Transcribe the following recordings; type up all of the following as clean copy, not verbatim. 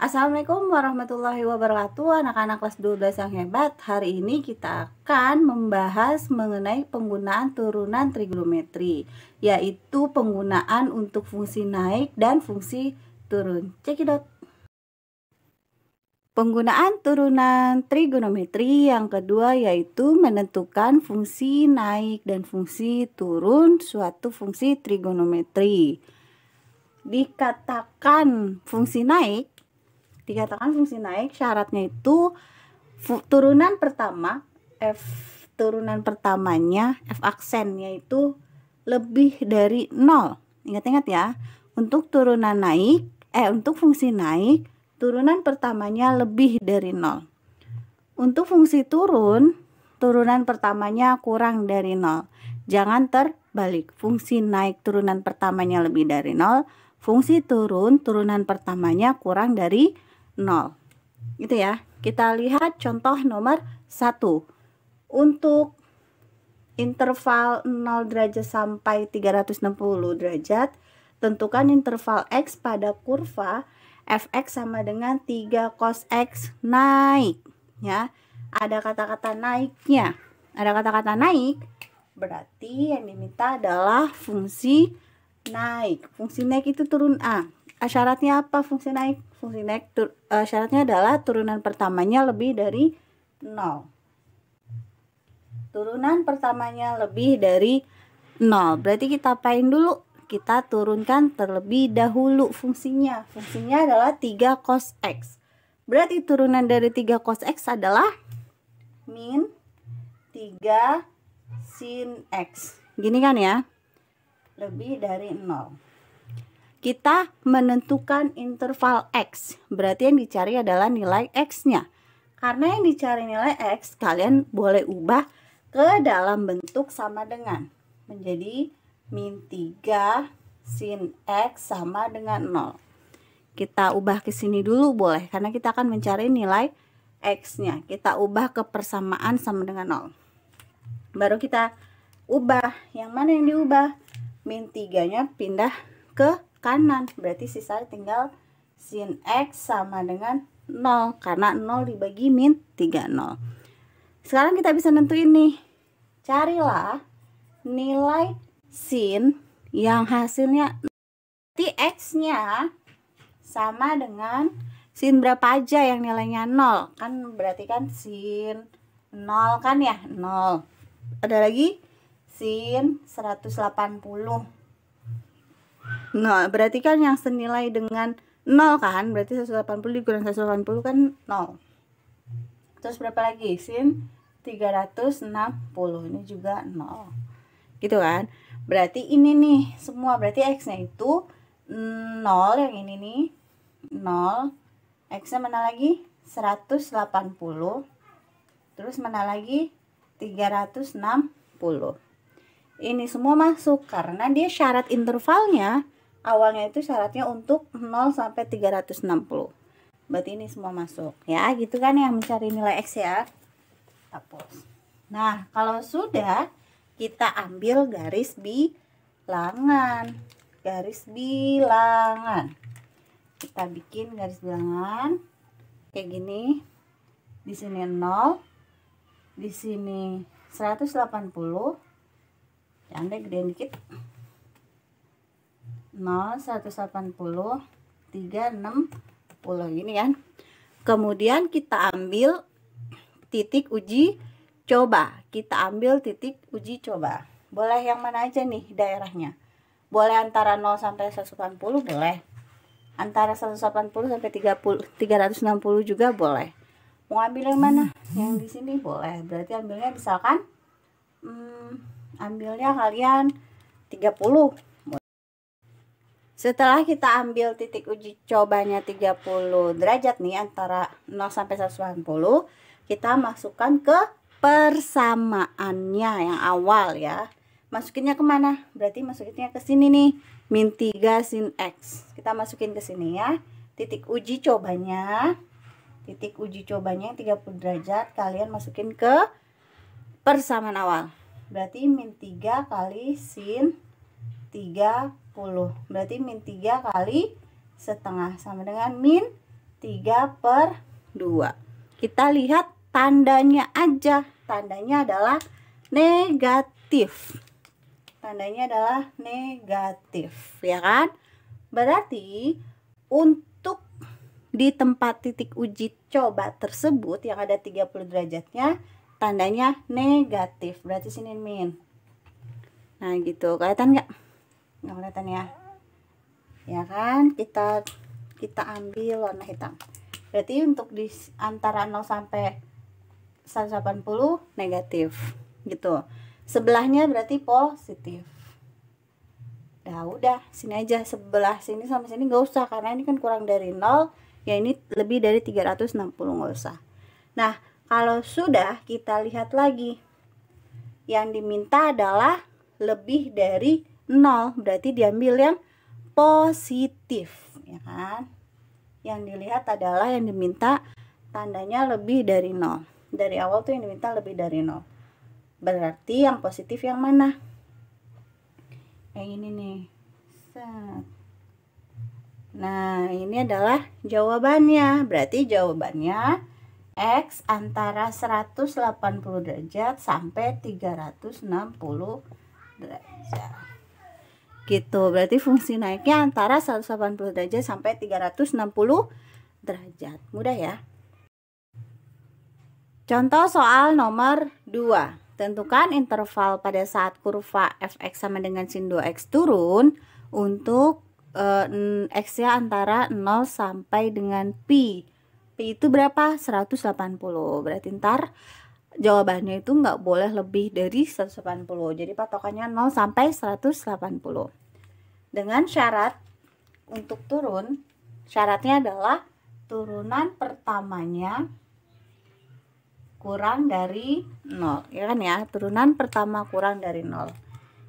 Assalamualaikum warahmatullahi wabarakatuh, anak-anak kelas 12 yang hebat. Hari ini kita akan membahas mengenai penggunaan turunan trigonometri, yaitu penggunaan untuk fungsi naik dan fungsi turun. Cekidot. Penggunaan turunan trigonometri yang kedua yaitu menentukan fungsi naik dan fungsi turun suatu fungsi trigonometri. Dikatakan fungsi naik syaratnya itu turunan pertama turunan pertamanya f aksennya itu lebih dari 0. Ingat-ingat ya, untuk turunan naik untuk fungsi naik turunan pertamanya lebih dari 0. Untuk fungsi turun turunan pertamanya kurang dari 0. Jangan terbalik, fungsi naik turunan pertamanya lebih dari 0, fungsi turun turunan pertamanya kurang dari 0. Gitu ya. Kita lihat contoh nomor 1. Untuk interval 0 derajat sampai 360 derajat, tentukan interval x pada kurva fx sama dengan 3 cos x naik. Ya, ada kata-kata naiknya. Ada kata-kata naik, berarti yang diminta adalah fungsi naik. Fungsi naik itu turun A. Syaratnya apa fungsi naik? Fungsi naik syaratnya adalah turunan pertamanya lebih dari 0. Turunan pertamanya lebih dari 0. Berarti kita apain dulu? Kita turunkan terlebih dahulu fungsinya. Fungsinya adalah 3 cos x. Berarti turunan dari 3 cos x adalah min 3 sin x. Gini kan ya? Lebih dari 0. Kita menentukan interval x. Berarti yang dicari adalah nilai x-nya. Karena yang dicari nilai x, kalian boleh ubah ke dalam bentuk sama dengan. Menjadi min 3 sin x sama dengan 0. Kita ubah ke sini dulu boleh, karena kita akan mencari nilai x-nya. Kita ubah ke persamaan sama dengan 0. Baru kita ubah. Yang mana yang diubah? Min 3-nya pindah ke kanan. Berarti sisa tinggal sin x sama dengan 0. Karena 0 dibagi min 3, 0. Sekarang kita bisa nentuin nih. Carilah nilai sin yang hasilnya nanti x-nya sama dengan sin berapa aja yang nilainya 0. Kan berarti kan sin 0 kan ya, 0. Ada lagi sin 180. Nah, berarti kan yang senilai dengan 0 kan? Berarti 180 dikurang 180 kan 0. Terus berapa lagi? Sin 360. Ini juga 0. Gitu kan? Berarti ini nih semua. Berarti x-nya itu 0, yang ini nih 0. X-nya mana lagi? 180. Terus mana lagi? 360. Ini semua masuk karena dia syarat intervalnya awalnya itu syaratnya untuk 0 sampai 360. Berarti ini semua masuk ya, gitu kan yang mencari nilai x ya. Hapus. Nah, kalau sudah kita ambil garis bilangan. Kita bikin garis bilangan kayak gini. Di sini 0, di sini 180. Jangan deh, gedein dikit. 0, 180, 360 gini kan. Kemudian kita ambil titik uji coba. Boleh yang mana aja nih daerahnya? Boleh antara 0 sampai 180 boleh. Antara 180 sampai 360 juga boleh. Mau ambil yang mana? Yang di sini boleh. Berarti ambilnya misalkan ambilnya kalian 30. Setelah kita ambil titik uji cobanya 30 derajat nih antara 0 sampai 180, kita masukkan ke persamaannya yang awal ya. Masukinnya kemana? Berarti masukinnya ke sini nih, min 3 sin x. Kita masukin ke sini ya. Titik uji cobanya yang 30 derajat kalian masukin ke persamaan awal. Berarti min 3 kali sin 30. Berarti min 3 kali setengah sama dengan min 3/2. Kita lihat tandanya aja. Tandanya adalah negatif. Tandanya adalah negatif, ya kan? Berarti untuk di tempat titik uji coba tersebut yang ada 30 derajatnya, tandanya negatif. Berarti sini min. Nah gitu, kelihatan nggak? Nggak kelihatan ya? Ya kan? Kita ambil warna hitam. Berarti untuk di antara 0 sampai 180 negatif gitu. Sebelahnya berarti positif. Nah udah, sini aja, sebelah sini sama sini nggak usah karena ini kan kurang dari 0, ya ini lebih dari 360, nggak usah. Nah kalau sudah, kita lihat lagi. Yang diminta adalah lebih dari 0, berarti diambil yang positif, ya kan? Yang dilihat adalah yang diminta tandanya lebih dari 0. Dari awal tuh yang diminta lebih dari 0. Berarti yang positif yang mana? Yang ini nih. Set. Nah, ini adalah jawabannya. Berarti jawabannya X antara 180 derajat sampai 360 derajat. Gitu. Berarti fungsi naiknya antara 180 derajat sampai 360 derajat. Mudah ya? Contoh soal nomor 2. Tentukan interval pada saat kurva fx sama dengan sin 2x turun untuk x-nya antara 0 sampai dengan pi. Pi itu berapa? 180. Berarti ntar jawabannya itu nggak boleh lebih dari 180. Jadi patokannya 0 sampai 180. Dengan syarat untuk turun, syaratnya adalah turunan pertamanya kurang dari 0, ya kan ya? Turunan pertama kurang dari 0.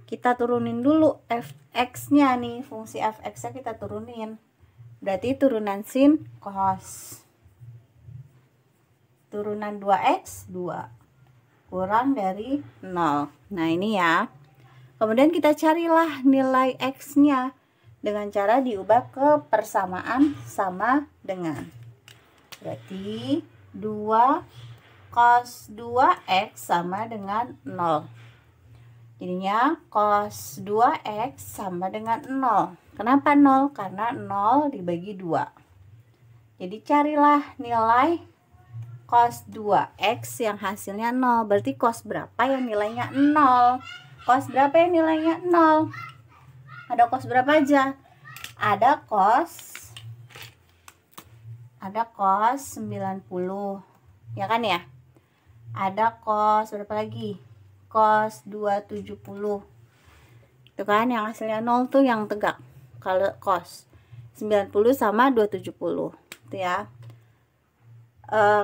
Kita turunin dulu fx-nya nih, fungsi fx-nya kita turunin. Berarti turunan sin cos. Turunan 2x 2 kurang dari 0. Nah, ini ya. Kemudian kita carilah nilai x-nya dengan cara diubah ke persamaan sama dengan. Berarti 2 cos 2x sama dengan 0. Jadinya cos 2x sama dengan 0. Kenapa 0? Karena 0 dibagi 2. Jadi carilah nilai cos 2x yang hasilnya 0. Berarti cos berapa yang nilainya 0? Cos berapa yang nilainya 0? Ada cos berapa aja? Ada cos 90. Ya kan ya? Ada cos berapa lagi? Cos 270. Itu kan yang hasilnya 0 tuh yang tegak. Kalau cos 90 sama 270 itu ya.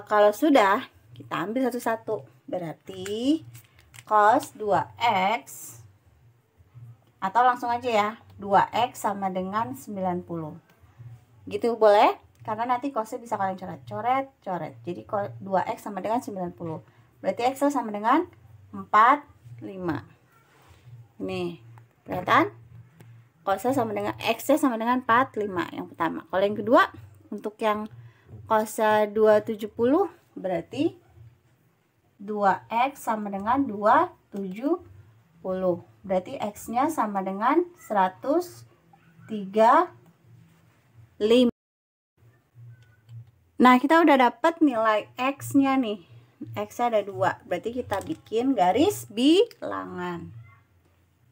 Kalau sudah, kita ambil satu-satu. Berarti cos 2x, atau langsung aja ya, 2x sama dengan 90. Gitu boleh? Karena nanti cosnya bisa kalian coret. Jadi 2x sama dengan 90. Berarti x sama dengan 45. Ini kelihatan? Cosnya sama dengan x sama dengan 45 yang pertama. Kalau yang kedua, untuk yang cosnya 270 berarti 2x sama dengan 270. Berarti x-nya sama dengan 135. Nah, kita udah dapat nilai x-nya nih. X ada 2. Berarti kita bikin garis bilangan.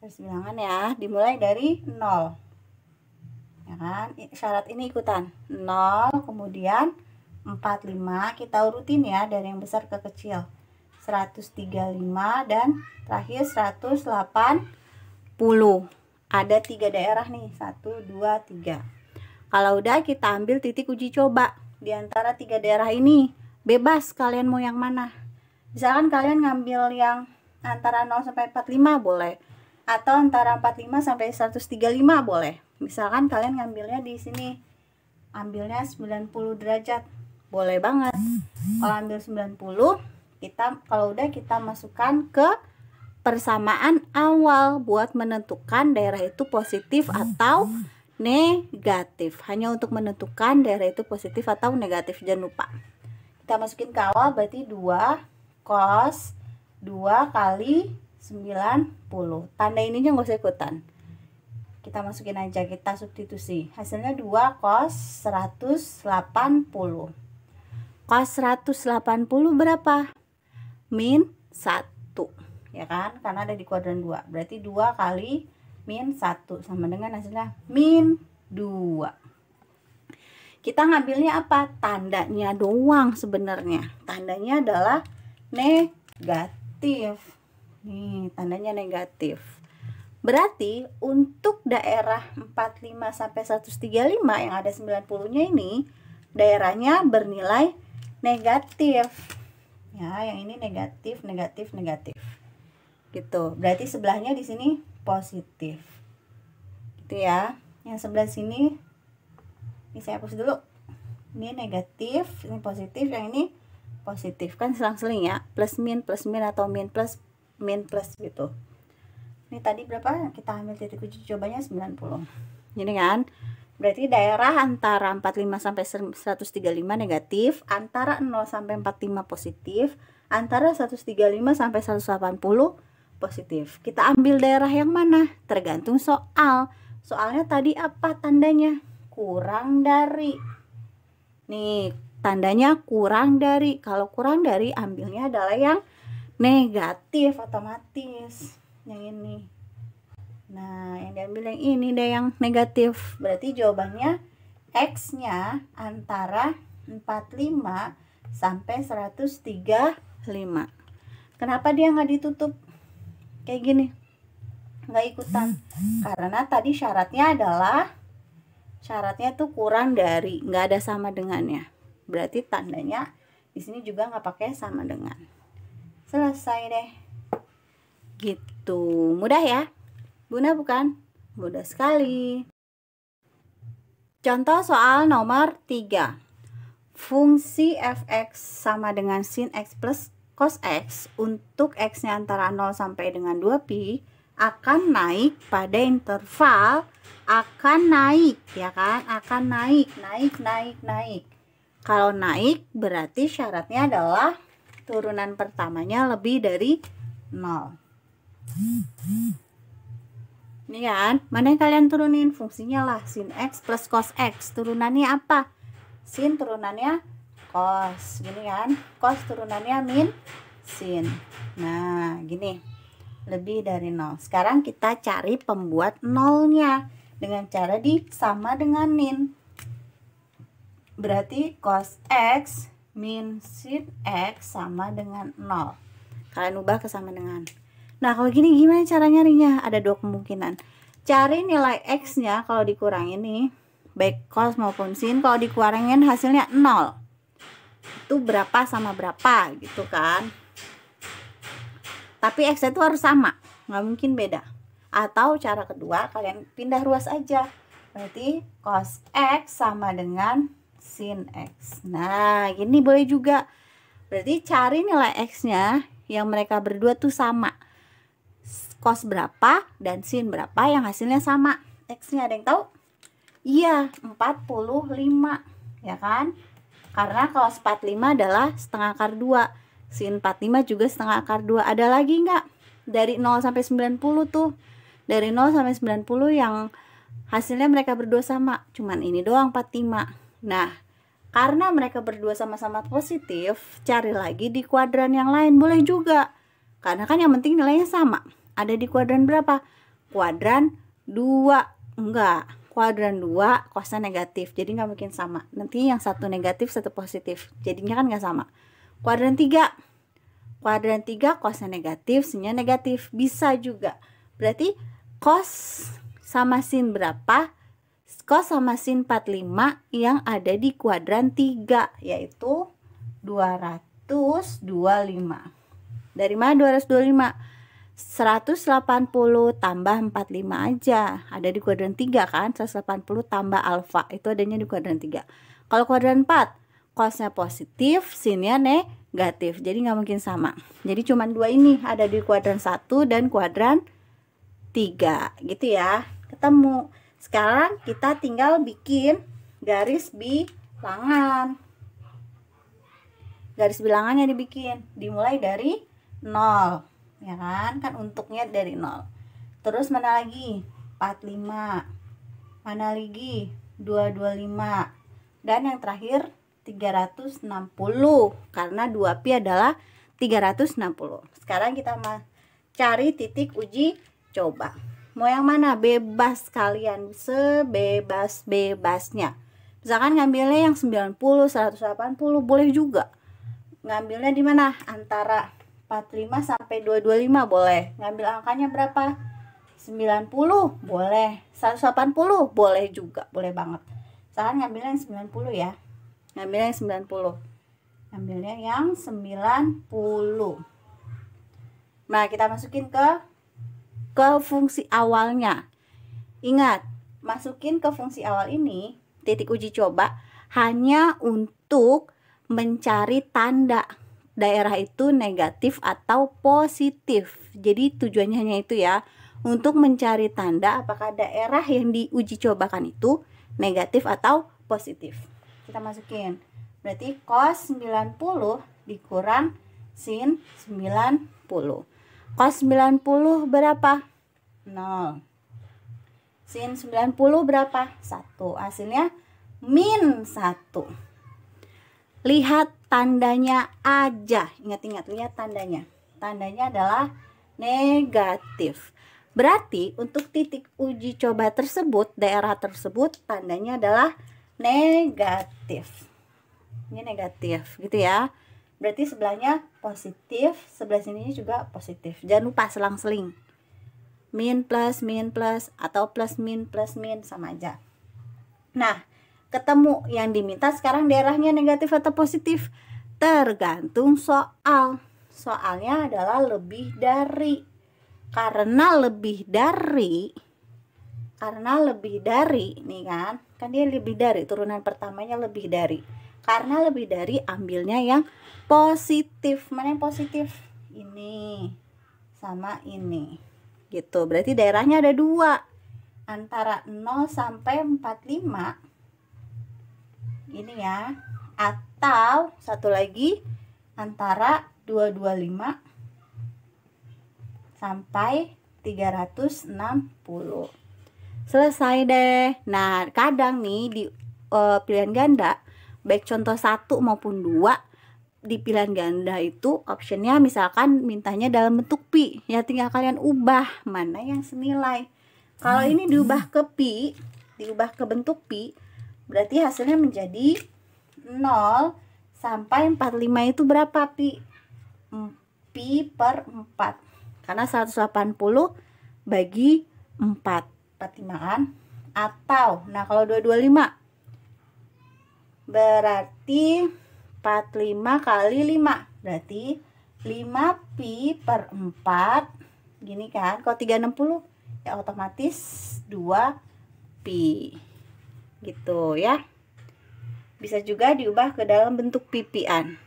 Garis bilangan ya, dimulai dari 0. Ya kan? Syarat ini ikutan. 0, kemudian 45, kita urutin ya dari yang besar ke kecil. 135 dan terakhir 180. Ada 3 daerah nih, 1, 2, 3. Kalau udah, kita ambil titik uji coba di antara 3 daerah ini. Bebas kalian mau yang mana. Misalkan kalian ngambil yang antara 0 sampai 45 boleh, atau antara 45 sampai 135 boleh. Misalkan kalian ngambilnya di sini, ambilnya 90 derajat, boleh banget. Kalau ambil 90, kalau udah kita masukkan ke persamaan awal buat menentukan daerah itu positif atau negatif. Hanya untuk menentukan daerah itu positif atau negatif, jangan lupa. Kita masukin ke awal, berarti 2 cos 2 kali 90. Tanda ininya nggak usah ikutan. Kita masukin aja, kita substitusi. Hasilnya 2 cos 180. Cos 180 berapa? Min 1, ya kan? Karena ada di kuadran 2. Berarti 2 kali min 1 sama dengan hasilnya min 2. Kita ngambilnya apa? Tandanya doang sebenarnya. Tandanya adalah negatif. Nih, tandanya negatif. Berarti untuk daerah 45 sampai 135 yang ada 90-nya ini, daerahnya bernilai negatif. Ya, yang ini negatif, negatif, negatif. Gitu. Berarti sebelahnya di sini positif. Gitu ya. Yang sebelah sini ini saya hapus dulu. Ini negatif, ini positif, yang ini positif. Kan selang-seling ya, plus min atau min plus gitu. Ini tadi berapa? Kita ambil titik uji cobanya 90. Jadi kan, berarti daerah antara 45 sampai 135 negatif, antara 0 sampai 45 positif, antara 135 sampai 180 positif. Kita ambil daerah yang mana? Tergantung soal. Soalnya tadi apa tandanya? Kurang dari. Nih, tandanya kurang dari. Kalau kurang dari, ambilnya adalah yang negatif otomatis. Yang ini. Nah, yang diambil yang ini deh, yang negatif. Berarti jawabannya X-nya antara 45 sampai 135. Kenapa dia nggak ditutup kayak gini? Nggak ikutan. Karena tadi syaratnya tuh kurang dari, nggak ada sama dengannya. Berarti tandanya di sini juga nggak pakai sama dengan. Selesai deh. Gitu. Mudah ya? Mudah bukan? Mudah sekali. Contoh soal nomor 3. Fungsi fx sama dengan sin x plus cos x untuk x-nya antara 0 sampai dengan 2pi akan naik pada interval, akan naik, ya kan? Akan naik. Kalau naik berarti syaratnya adalah turunan pertamanya lebih dari 0. Ini kan, mana yang kalian turunin? Fungsinya lah sin x plus cos x. Turunannya apa? Sin turunannya cos. Gini kan, cos turunannya min sin. Nah, gini. Lebih dari 0. Sekarang kita cari pembuat nolnya dengan cara sama dengan min. Berarti cos x min sin x sama dengan 0. Kalian ubah ke sama dengan. Nah, kalau gini gimana cara nyarinya? Ada dua kemungkinan. Cari nilai x-nya kalau dikurangin nih, baik cos maupun sin, kalau dikurangin hasilnya 0. Itu berapa sama berapa gitu kan. Tapi x itu harus sama, nggak mungkin beda. Atau cara kedua, kalian pindah ruas aja. Berarti cos x sama dengan sin x. Nah, gini boleh juga. Berarti cari nilai x-nya yang mereka berdua tuh sama. Cos berapa dan sin berapa yang hasilnya sama. X-nya ada yang tahu? Iya, 45, ya kan? Karena cos 45 adalah setengah akar 2. Sin 45 juga setengah akar 2. Ada lagi nggak? Dari 0 sampai 90 tuh. Dari 0 sampai 90 yang hasilnya mereka berdua sama. Cuman ini doang 45. Nah, karena mereka berdua sama-sama positif, cari lagi di kuadran yang lain. Boleh juga. Karena kan yang penting nilainya sama. Ada di kuadran berapa? Kuadran 2. Enggak. Kuadran 2 cosnya negatif. Jadi nggak mungkin sama. Nanti yang satu negatif, satu positif. Jadinya kan nggak sama. Kuadran 3. Kuadran 3 cosnya negatif, sinnya negatif. Bisa juga. Berarti cos sama sin berapa? Cos sama sin 45 yang ada di kuadran 3, yaitu 225. Dari mana 225? 180 tambah 45 aja. Ada di kuadran 3 kan? 180 tambah alfa. Itu adanya di kuadran 3. Kalau kuadran 4, cosnya positif, sinnya negatif. Jadi nggak mungkin sama. Jadi cuma dua ini ada di kuadran 1 dan kuadran 3. Gitu ya. Ketemu. Sekarang kita tinggal bikin garis bilangan. Garis bilangannya dibikin, dimulai dari 0, ya kan? Kan untuknya dari 0. Terus mana lagi? 45. Mana lagi? 225. Dan yang terakhir 360, karena 2pi adalah 360. Sekarang kita cari titik uji coba. Mau yang mana? Bebas kalian, sebebas-bebasnya. Misalkan ngambilnya yang 90, 180 boleh juga. Ngambilnya di mana? Antara 45 sampai 225 boleh. Ngambil angkanya berapa? 90 boleh. 180 boleh juga, boleh banget. Misalkan ngambilnya yang 90 ya. Ngambilnya yang 90. Ngambilnya yang 90. Nah, kita masukin ke fungsi awalnya. Ingat, masukin ke fungsi awal ini, titik uji coba hanya untuk mencari tanda daerah itu negatif atau positif. Jadi tujuannya hanya itu ya, untuk mencari tanda apakah daerah yang diuji cobakan itu negatif atau positif. Kita masukin. Berarti cos 90 dikurang sin 90. Cos 90 berapa? 0. Sin 90 berapa? 1. Hasilnya min 1. Lihat tandanya aja. Ingat-ingat, lihat tandanya. Tandanya adalah negatif. Berarti untuk titik uji coba tersebut, daerah tersebut tandanya adalah negatif. Ini negatif gitu ya. Berarti sebelahnya positif, sebelah sini juga positif. Jangan lupa selang-seling. Min plus atau plus min sama aja. Nah, ketemu yang diminta sekarang daerahnya negatif atau positif. Tergantung soal. Soalnya adalah lebih dari. Karena lebih dari nih kan dia lebih dari, turunan pertamanya lebih dari. Karena lebih dari, ambilnya yang positif. Mana yang positif? Ini sama ini gitu. Berarti daerahnya ada 2, antara 0 sampai 45 ini ya, atau satu lagi antara 225 sampai 360. Selesai deh. Nah, kadang nih di pilihan ganda, baik contoh 1 maupun 2, di pilihan ganda itu optionnya misalkan mintanya dalam bentuk pi, ya tinggal kalian ubah mana yang senilai. Kalau ini diubah ke pi, diubah ke bentuk pi, berarti hasilnya menjadi 0 sampai 45 itu berapa pi? Pi per 4. Karena 180 bagi 4, 45 kan? Atau, nah kalau 225 berarti 45 kali 5, berarti 5 pi per 4 gini kan. Kalau 360 ya otomatis 2 pi gitu ya. Bisa juga diubah ke dalam bentuk pipian.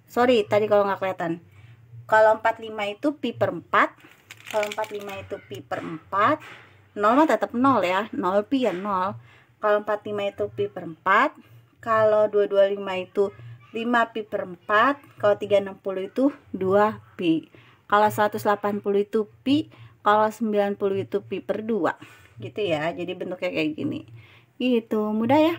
Sorry tadi kalau nggak kelihatan. Kalau 45 itu pi per 4, kalau 45 itu pi per 4, 0 mah tetap 0 ya, 0 pi ya 0. Kalau 45 itu pi per 4, kalau 225 itu 5 pi per 4, kalau 360 itu 2 pi. Kalau 180 itu pi, kalau 90 itu pi per 2. Gitu ya, jadi bentuknya kayak gini. Gitu, mudah ya.